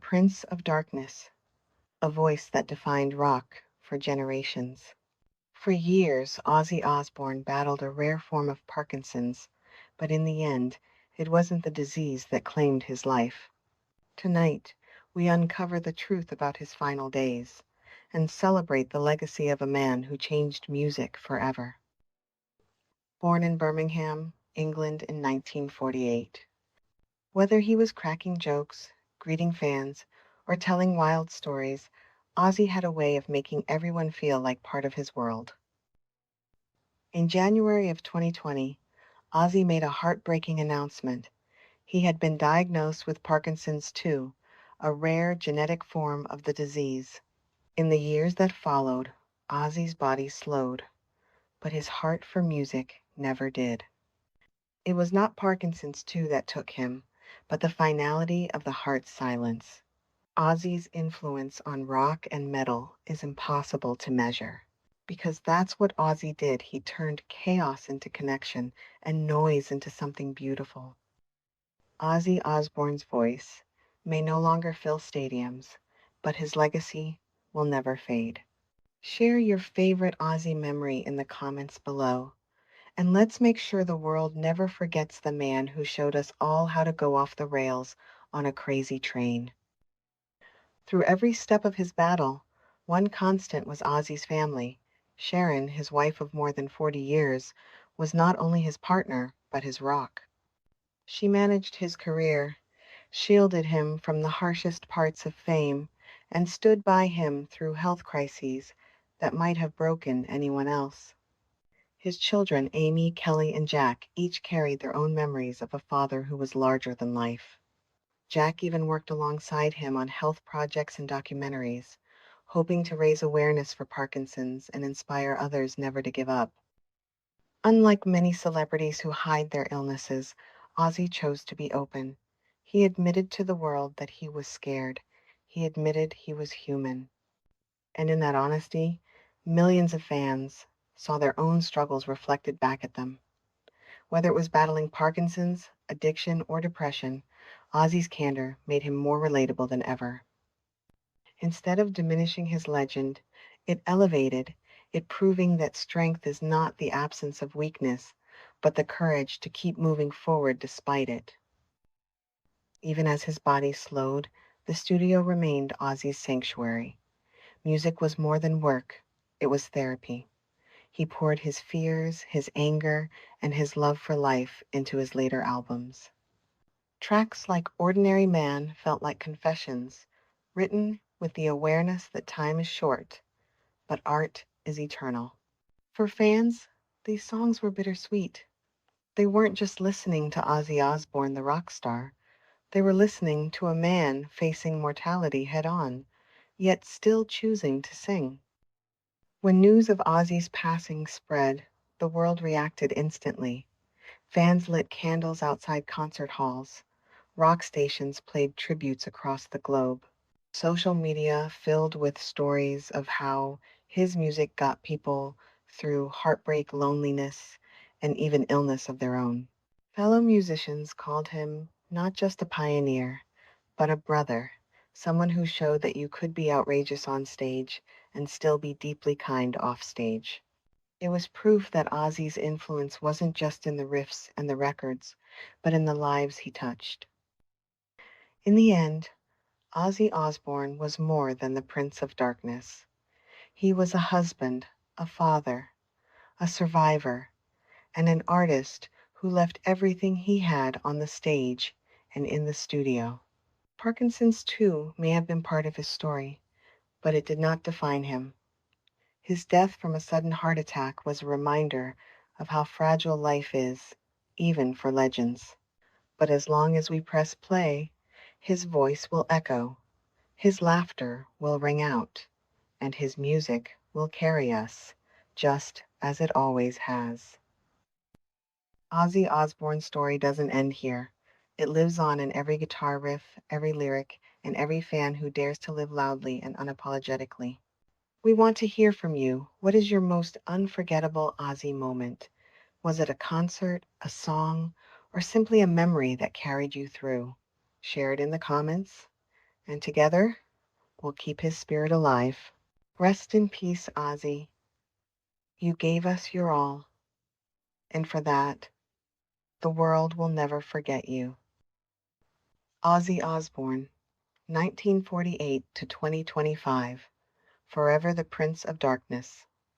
Prince of Darkness, a voice that defined rock for generations. For years, Ozzy Osbourne battled a rare form of Parkinson's, but in the end, it wasn't the disease that claimed his life. Tonight, we uncover the truth about his final days and celebrate the legacy of a man who changed music forever. Born in Birmingham, England in 1948. Whether he was cracking jokes, greeting fans, or telling wild stories, Ozzy had a way of making everyone feel like part of his world. In January of 2020, Ozzy made a heartbreaking announcement. He had been diagnosed with Parkinson's 2, a rare genetic form of the disease. In the years that followed, Ozzy's body slowed, but his heart for music never did. It was not Parkinson's 2 that took him, but the finality of the heart's silence. Ozzy's influence on rock and metal is impossible to measure. Because that's what Ozzy did. He turned chaos into connection and noise into something beautiful. Ozzy Osbourne's voice may no longer fill stadiums, but his legacy will never fade. Share your favorite Ozzy memory in the comments below, and let's make sure the world never forgets the man who showed us all how to go off the rails on a crazy train. Through every step of his battle, one constant was Ozzy's family. Sharon, his wife of more than 40 years, was not only his partner, but his rock. She managed his career, shielded him from the harshest parts of fame, and stood by him through health crises that might have broken anyone else. His children, Amy, Kelly, and Jack, each carried their own memories of a father who was larger than life. Jack even worked alongside him on health projects and documentaries, hoping to raise awareness for Parkinson's and inspire others never to give up. Unlike many celebrities who hide their illnesses, Ozzy chose to be open. He admitted to the world that he was scared. He admitted he was human. And in that honesty, millions of fans saw their own struggles reflected back at them. Whether it was battling Parkinson's, addiction, or depression, Ozzy's candor made him more relatable than ever. Instead of diminishing his legend, it elevated it, proving that strength is not the absence of weakness, but the courage to keep moving forward despite it. Even as his body slowed, the studio remained Ozzy's sanctuary. Music was more than work, it was therapy. He poured his fears, his anger, and his love for life into his later albums. Tracks like Ordinary Man felt like confessions, written with the awareness that time is short, but art is eternal. For fans, these songs were bittersweet. They weren't just listening to Ozzy Osbourne, the rock star. They were listening to a man facing mortality head on, yet still choosing to sing. When news of Ozzy's passing spread, the world reacted instantly. Fans lit candles outside concert halls. Rock stations played tributes across the globe. Social media filled with stories of how his music got people through heartbreak, loneliness, and even illness of their own. Fellow musicians called him not just a pioneer, but a brother, someone who showed that you could be outrageous on stage and still be deeply kind off stage. It was proof that Ozzy's influence wasn't just in the riffs and the records, but in the lives he touched. In the end, Ozzy Osbourne was more than the Prince of Darkness. He was a husband, a father, a survivor, and an artist who left everything he had on the stage and in the studio. Parkinson's, too, may have been part of his story, but it did not define him. His death from a sudden heart attack was a reminder of how fragile life is, even for legends. But as long as we press play, his voice will echo, his laughter will ring out, and his music will carry us, just as it always has. Ozzy Osbourne's story doesn't end here. It lives on in every guitar riff, every lyric, and every fan who dares to live loudly and unapologetically. We want to hear from you. What is your most unforgettable Ozzy moment? Was it a concert, a song, or simply a memory that carried you through? Share it in the comments. and together we'll keep his spirit alive. Rest in peace, Ozzy. You gave us your all, and for that, the world will never forget you. Ozzy Osbourne, 1948 to 2025, forever the Prince of Darkness.